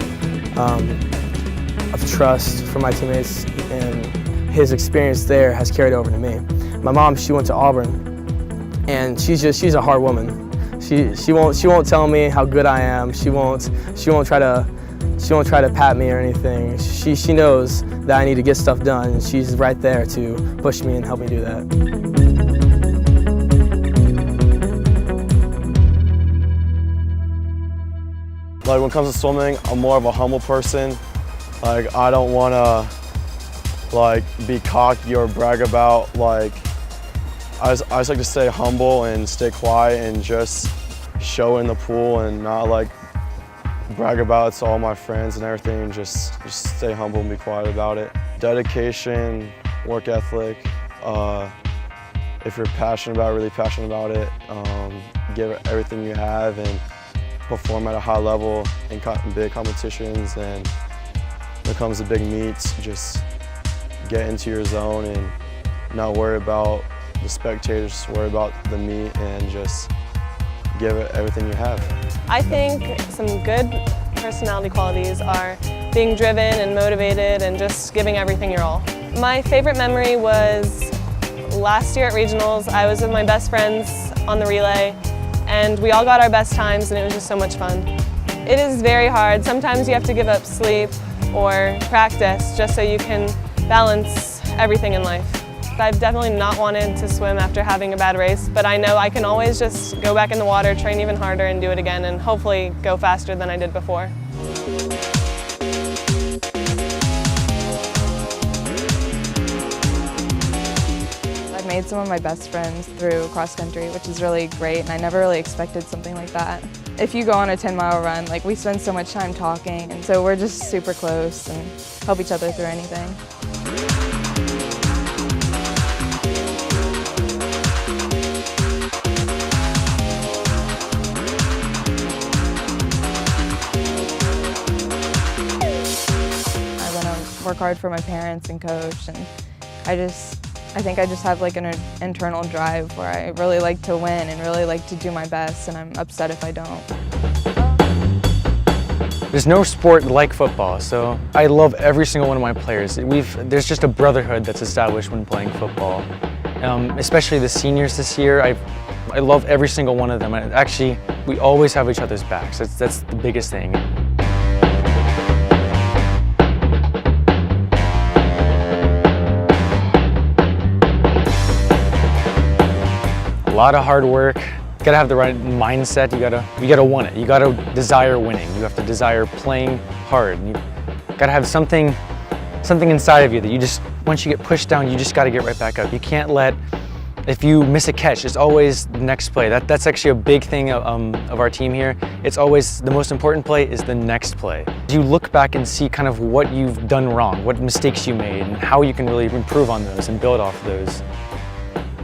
trust for my teammates, and his experience there has carried over to me. My mom, she went to Auburn, and she's a hard woman. She won't tell me how good I am. She won't try to pat me or anything. She knows that I need to get stuff done, and she's right there to push me and help me do that. Like when it comes to swimming, I'm more of a humble person. Like I don't want to like be cocky or brag about. Like I just like to stay humble and stay quiet and just show in the pool and not like brag about it to all my friends and everything. Just stay humble and be quiet about it. Dedication, work ethic. If you're passionate about it, really passionate about it, give it everything you have and perform at a high level in big competitions. And when it comes to big meets, just get into your zone and not worry about the spectators, just worry about the meet and just give it everything you have. I think some good personality qualities are being driven and motivated and just giving everything your all. My favorite memory was last year at regionals. I was with my best friends on the relay, and we all got our best times, and it was just so much fun. It is very hard. Sometimes you have to give up sleep or practice just so you can balance everything in life. I've definitely not wanted to swim after having a bad race, but I know I can always just go back in the water, train even harder, and do it again, and hopefully go faster than I did before. I've made some of my best friends through cross country, which is really great, and I never really expected something like that. If you go on a 10-mile run, like we spend so much time talking, and so we're just super close and help each other through anything. Work hard for my parents and coach, and I think I just have like an internal drive where I really like to win and really like to do my best, and I'm upset if I don't. There's no sport like football, so I love every single one of my players. There's just a brotherhood that's established when playing football. Especially the seniors this year, I love every single one of them. Actually, we always have each other's backs. That's the biggest thing. A lot of hard work. You gotta have the right mindset. You gotta want it. You gotta desire winning. You have to desire playing hard. You gotta have something inside of you that you just, once you get pushed down, you just gotta get right back up. You can't let, if you miss a catch, it's always the next play. That's actually a big thing of our team here. It's always, the most important play is the next play. You look back and see kind of what you've done wrong, what mistakes you made, and how you can really improve on those and build off of those.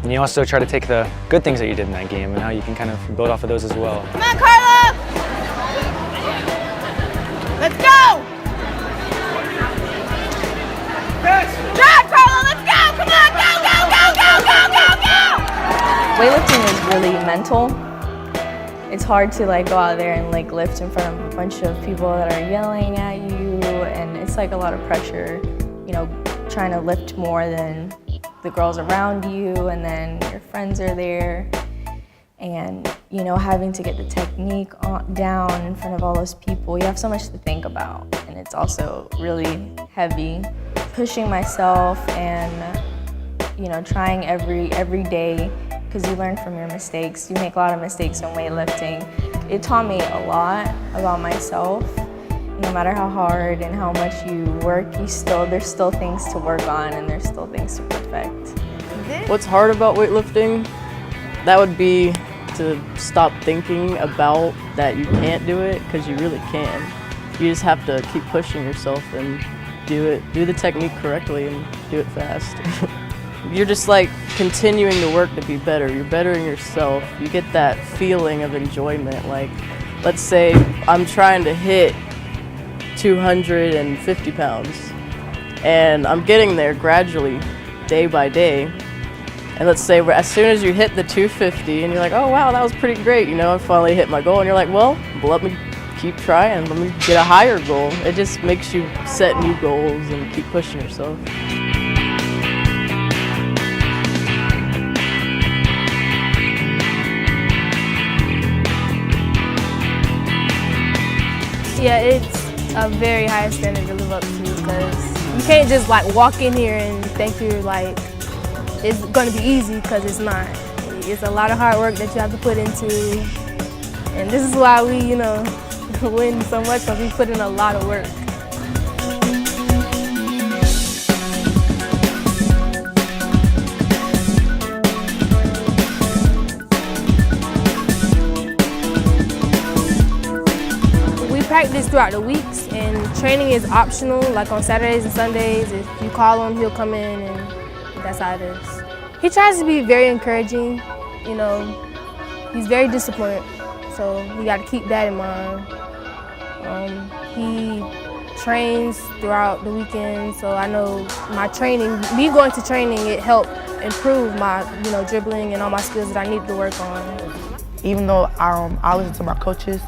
And you also try to take the good things that you did in that game and how you can kind of build off of those as well. Come on, Carla! Let's go! Drive, Carla, let's go! Come on, go, go, go, go, go, go, go! Weightlifting is really mental. It's hard to like go out there and like lift in front of a bunch of people that are yelling at you, and it's like a lot of pressure, you know, trying to lift more than the girls around you, and then your friends are there, and you know, having to get the technique down in front of all those people. You have so much to think about, and it's also really heavy. Pushing myself and you know, trying every day, because you learn from your mistakes. You make a lot of mistakes in weightlifting. It taught me a lot about myself, no matter how hard and how much you work, there's still things to work on and there's still things to perfect. What's hard about weightlifting? That would be to stop thinking about that you can't do it, because you really can. You just have to keep pushing yourself and do the technique correctly and do it fast. You're just like continuing to work to be better. You're bettering yourself. You get that feeling of enjoyment. Like, let's say I'm trying to hit 250 pounds and I'm getting there gradually, day by day. And let's say as soon as you hit the 250 and you're like, oh wow, that was pretty great, you know, I finally hit my goal, and you're like, well, let me keep trying, let me get a higher goal. It just makes you set new goals and keep pushing yourself. Yeah, it's a very high standard to live up to, because you can't just like walk in here and think you're like, it's gonna be easy, because it's not. It's a lot of hard work that you have to put into, and this is why we, you know, win so much, because we put in a lot of work. We practice throughout the weeks, and training is optional. Like on Saturdays and Sundays, if you call him, he'll come in, and that's how it is. He tries to be very encouraging, you know. He's very disciplined, so we got to keep that in mind. He trains throughout the weekend, so I know my training, me going to training, it helped improve my, you know, dribbling and all my skills that I need to work on. Even though I listen to my coaches,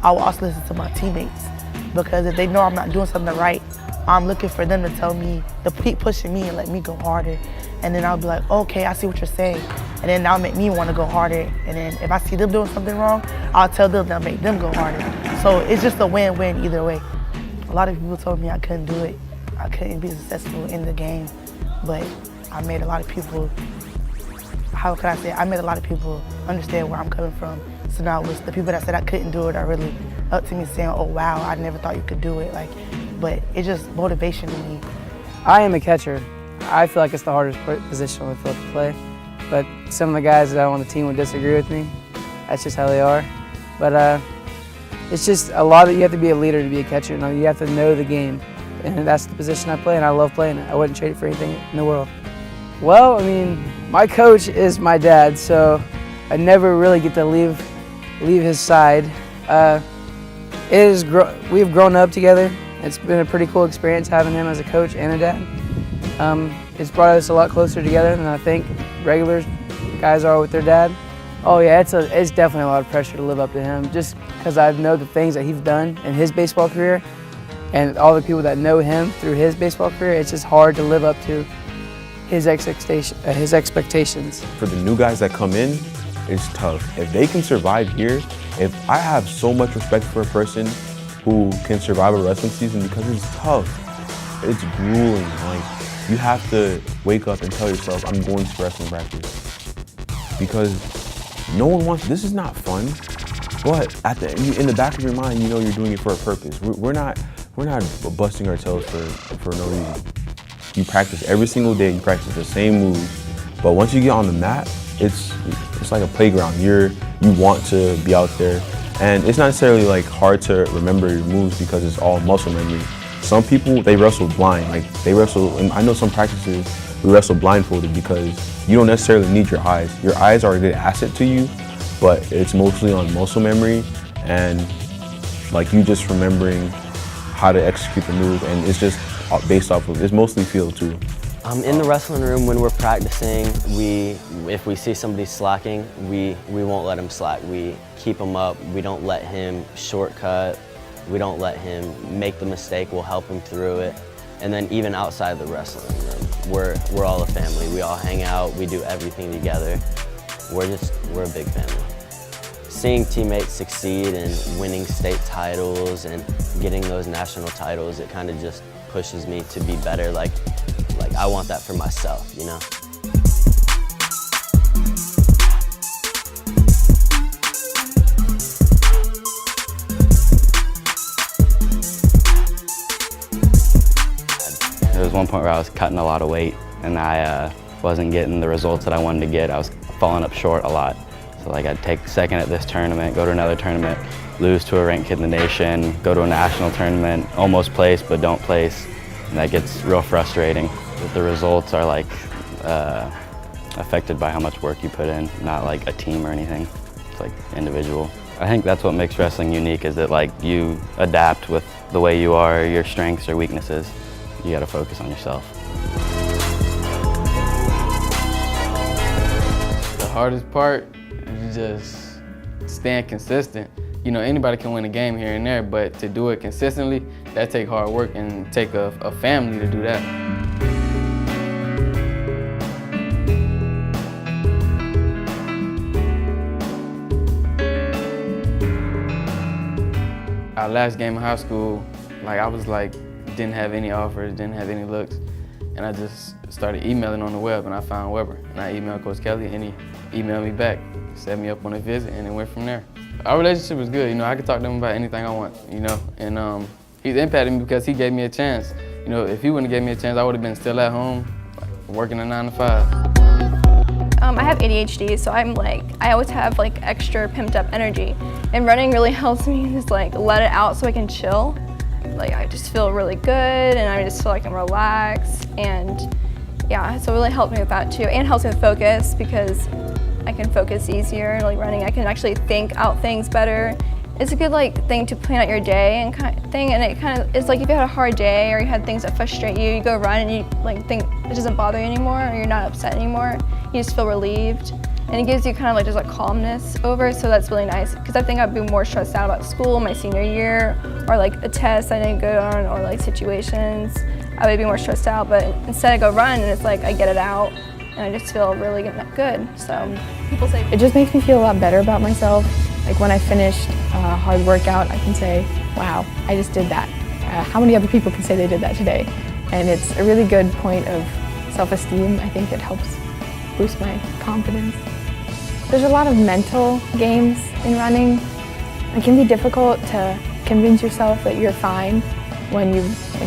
I will also listen to my teammates, because if they know I'm not doing something right, I'm looking for them to tell me, to keep pushing me and let me go harder. And then I'll be like, okay, I see what you're saying. And then that'll make me want to go harder. And then if I see them doing something wrong, I'll tell them that'll make them go harder. So it's just a win-win either way. A lot of people told me I couldn't do it. I couldn't be successful in the game. But I made a lot of people, how can I say it? I made a lot of people understand where I'm coming from. So now it was the people that said I couldn't do it are really up to me saying, oh wow, I never thought you could do it. But it's just motivation to me. I am a catcher. I feel like it's the hardest position on the field to play. But some of the guys that are on the team would disagree with me. That's just how they are. But it's just you have to be a leader to be a catcher. You have to know the game. And that's the position I play, and I love playing it. I wouldn't trade it for anything in the world. Well, I mean, my coach is my dad, so I never really get to leave his side. We've grown up together. It's been a pretty cool experience having him as a coach and a dad. It's brought us a lot closer together than I think regular guys are with their dad. Oh yeah, it's definitely a lot of pressure to live up to him, just because I know the things that he's done in his baseball career and all the people that know him through his baseball career. It's just hard to live up to his expectations. For the new guys that come in, it's tough. If they can survive here, I have so much respect for a person who can survive a wrestling season, because it's tough. It's grueling. Like, you have to wake up and tell yourself, I'm going to wrestling practice. Because no one wants, this is not fun, but in the back of your mind, you know you're doing it for a purpose. We're not busting our tails for no reason. You practice every single day, you practice the same moves, but once you get on the mat, it's like a playground. You want to be out there, and it's not necessarily like hard to remember your moves because it's all muscle memory. Some people, they wrestle blind. Like they wrestle, and I know some practices we wrestle blindfolded because you don't necessarily need your eyes. Your eyes are a good asset to you, but it's mostly on muscle memory and like you just remembering how to execute the move, and it's just based off of, it's mostly feel too. In the wrestling room when we're practicing, if we see somebody slacking, we won't let him slack. We keep him up. We don't let him shortcut. We don't let him make the mistake. We'll help him through it. And then even outside the wrestling room, we're all a family. We all hang out. We do everything together. We're a big family. Seeing teammates succeed and winning state titles and getting those national titles, it kind of just pushes me to be better. Like I want that for myself, you know? point where I was cutting a lot of weight and I wasn't getting the results that I wanted to get. I was falling up short a lot. So like I'd take second at this tournament, go to another tournament, lose to a ranked kid in the nation, go to a national tournament, almost place but don't place. And that gets real frustrating. The results are like affected by how much work you put in, not like a team or anything. It's like individual. I think that's what makes wrestling unique, is that like you adapt with the way you are, your strengths or weaknesses. You gotta focus on yourself. The hardest part is just staying consistent. You know, anybody can win a game here and there, but to do it consistently, that takes hard work and take a family to do that. Our last game in high school, like I was like, didn't have any offers, didn't have any looks, and I just started emailing on the web, and I found Weber. And I emailed Coach Kelly, and he emailed me back, set me up on a visit, and it went from there. Our relationship was good, you know, I could talk to him about anything I want, you know, and he's impacted me because he gave me a chance. You know, if he wouldn't have gave me a chance, I would have been still at home, working a 9 to 5. I have ADHD, so I always have like extra pimped up energy. And running really helps me just like let it out so I can chill. Like I just feel really good and I just feel like I'm relaxed, and yeah, so it really helped me with that too. And helps me with focus because I can focus easier. Like running, I can actually think out things better. It's a good like thing to plan out your day and kind of thing, and it's like if you had a hard day or you had things that frustrate you, you go run and you like think it doesn't bother you anymore, or you're not upset anymore. You just feel relieved, and it gives you kind of like just like calmness over. So that's really nice, because I think I'd be more stressed out about school my senior year, or like a test I didn't go on, or like situations. I would be more stressed out, but instead I go run and it's like I get it out, and I just feel really good. So people say it just makes me feel a lot better about myself. Like when I finished a hard workout, I can say, wow, I just did that. How many other people can say they did that today? And it's a really good point of self-esteem. I think it helps boost my confidence. There's a lot of mental games in running. It can be difficult to convince yourself that you're fine when you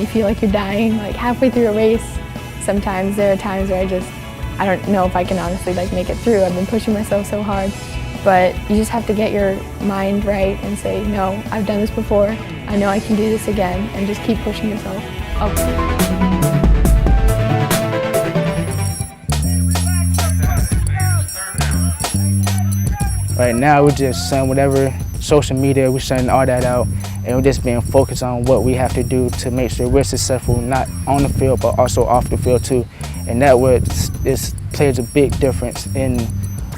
feel like you're dying, like halfway through a race. Sometimes there are times where I don't know if I can honestly like make it through. I've been pushing myself so hard. But you just have to get your mind right and say, no, I've done this before. I know I can do this again, and just keep pushing yourself up. Right now, we're just sending whatever social media, we're sending all that out, and we're just being focused on what we have to do to make sure we're successful, not on the field, but also off the field too. And that plays a big difference in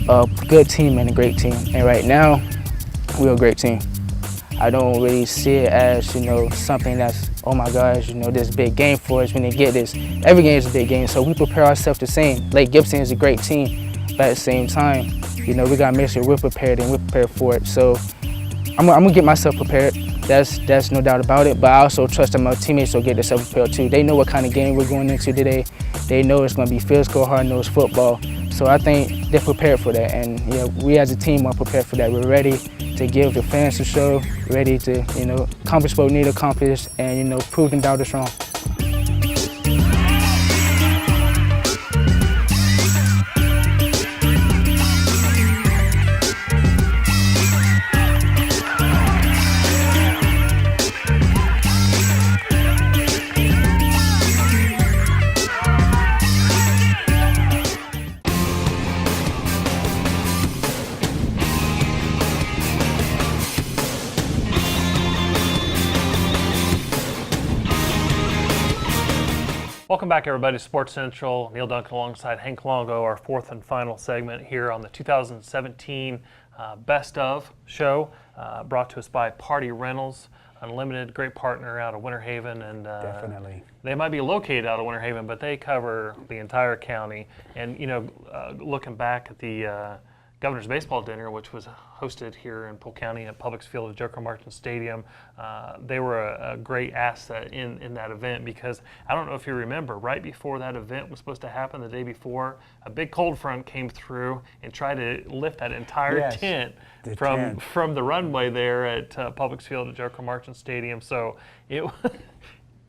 a good team and a great team. And right now, we're a great team. I don't really see it as, you know, something that's, oh my gosh, you know, this big game for us when they get this. Every game is a big game, so we prepare ourselves the same. Lake Gibson is a great team, but at the same time, you know, we gotta make sure we're prepared and we're prepared for it. So I'm gonna get myself prepared. That's no doubt about it, but I also trust that my teammates will get themselves prepared too. They know what kind of game we're going into today. They know it's gonna be physical, hard-nosed football. So I think they're prepared for that, and you know, we as a team are prepared for that. We're ready to give the fans a show, ready to, you know, accomplish what we need to accomplish, and, you know, prove them doubters wrong. Welcome back, everybody, to Sports Central. Neal Duncan alongside Hank Longo, our fourth and final segment here on the 2017 Best Of show, brought to us by Party Rentals Unlimited, great partner out of Winter Haven. And definitely. They might be located out of Winter Haven, but they cover the entire county. And, you know, looking back at the Governor's Baseball Dinner, which was hosted here in Polk County at Publix Field at Joker Martin Stadium. They were a great asset in that event, because I don't know if you remember, right before that event was supposed to happen, the day before, a big cold front came through and tried to lift that entire tent from the runway there at Publix Field at Joker Martin Stadium. So it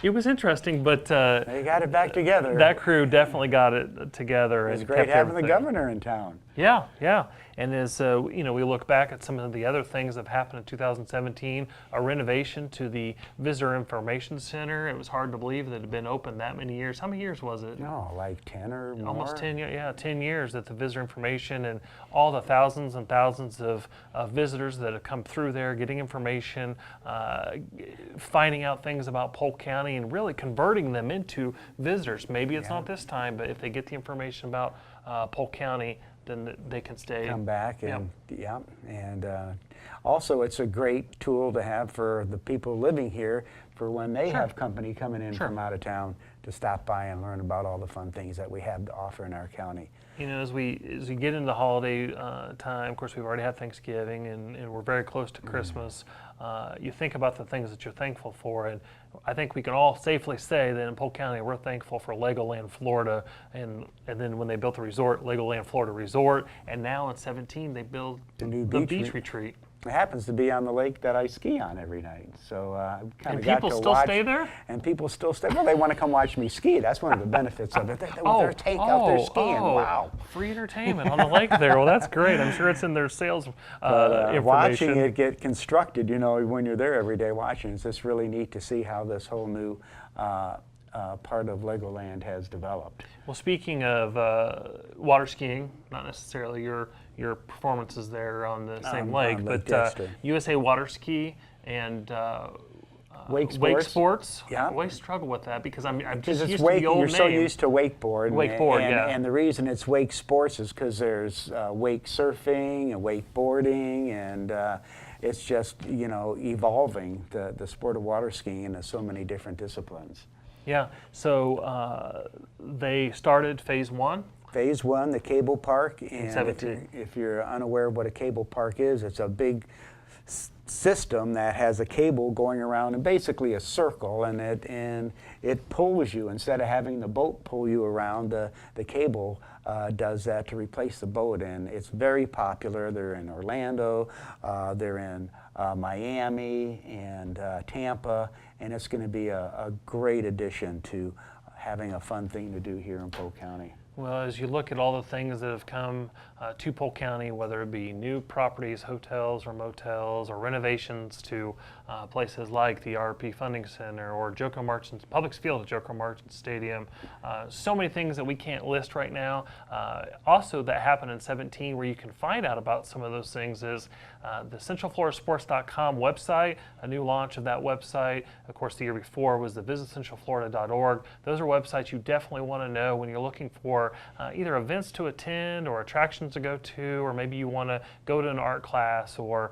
It was interesting, but they got it back together. That crew definitely got it together. It was and great kept having everything. the governor in town. Yeah, yeah. And as you know, we look back at some of the other things that have happened in 2017, a renovation to the Visitor Information Center. It was hard to believe that it had been open that many years. How many years was it? No, like 10 or more. Almost 10 years, yeah, 10 years that the Visitor Information and all the thousands and thousands of visitors that have come through there, getting information, finding out things about Polk County and really converting them into visitors. Maybe it's not this time, but if they get the information about Polk County, then they can stay. Come back and and also it's a great tool to have for the people living here for when they have company coming in from out of town to stop by and learn about all the fun things that we have to offer in our county. You know, as we get into the holiday time, of course we've already had Thanksgiving and we're very close to Christmas. You think about the things that you're thankful for, and I think we can all safely say that in Polk County we're thankful for Legoland Florida, and then when they built the resort, Legoland Florida Resort, and now in 17 they built the new beach retreat. It happens to be on the lake that I ski on every night, so I kind of got to watch. And people still stay there? And people still stay. Well, they want to come watch me ski. That's one of the benefits of it. They're out there skiing. Wow. Free entertainment on the lake there. Well, that's great. I'm sure it's in their sales information. Watching it get constructed, you know, when you're there every day watching, it's just really neat to see how this whole new part of Legoland has developed. Well, speaking of water skiing, not necessarily your performances there on the same lake, but USA Water Ski and Wake Sports. Yeah. I always struggle with that because I'm just it's used wake, to the old you're name. so used to wakeboard. Wakeboard, yeah. And the reason it's Wake Sports is because there's wake surfing and wakeboarding, and it's just, you know, evolving the sport of water skiing into so many different disciplines. Yeah, so they started phase 1. Phase 1, the cable park, and 17. if you're unaware of what a cable park is, it's a big system that has a cable going around in basically a circle, and it pulls you. Instead of having the boat pull you around, the cable does that to replace the boat, and it's very popular. They're in Orlando, they're in Miami and Tampa, and it's going to be a great addition to having a fun thing to do here in Polk County. Well, as you look at all the things that have come to Polk County, whether it be new properties, hotels or motels, or renovations to places like the RP Funding Center or Joko Marchant, Publix Field at Joko Marchant Stadium, so many things that we can't list right now. Also that happened in 17 where you can find out about some of those things is the CentralFloridaSports.com website, a new launch of that website. Of course, the year before was the VisitCentralFlorida.org. Those are websites you definitely want to know when you're looking for either events to attend or attractions to go to, or maybe you want to go to an art class or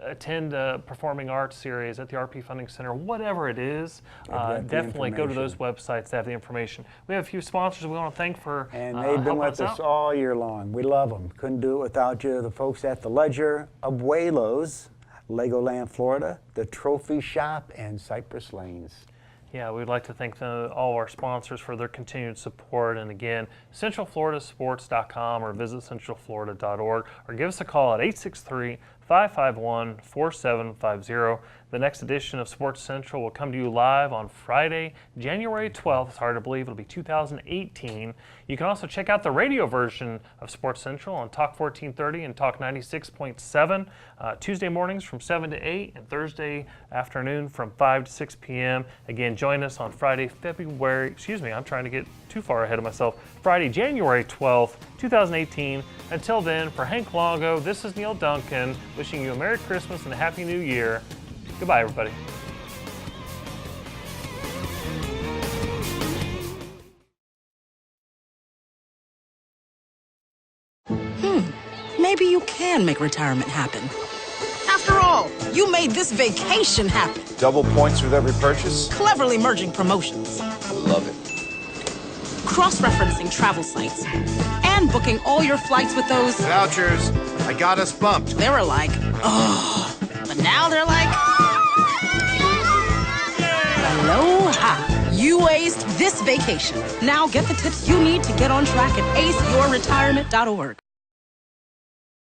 attend a performing arts series at the RP Funding Center, whatever it is, definitely go to those websites to have the information. We have a few sponsors we want to thank for and they've been with us all year long. We love them. Couldn't do it without you. The folks at the Ledger, Abuelos, Legoland Florida, the Trophy Shop, and Cypress Lanes. Yeah, we'd like to thank all our sponsors for their continued support. And again, CentralFloridaSports.com or visit CentralFlorida.org or give us a call at 863-551-4750. The next edition of Sports Central will come to you live on Friday, January 12th. It's hard to believe it'll be 2018. You can also check out the radio version of Sports Central on Talk 1430 and Talk 96.7 Tuesday mornings from 7 to 8 and Thursday afternoon from 5 to 6 p.m. Again, join us on Friday, I'm trying to get too far ahead of myself. Friday, January 12th, 2018. Until then, for Hank Longo, this is Neal Duncan, wishing you a Merry Christmas and a Happy New Year. Goodbye, everybody. Maybe you can make retirement happen. After all, you made this vacation happen. Double points with every purchase? Cleverly merging promotions. Love it. Cross-referencing travel sites. And booking all your flights with those... vouchers. I got us bumped. They were like, oh. But now they're like... Aloha. You aced this vacation. Now get the tips you need to get on track at aceyourretirement.org.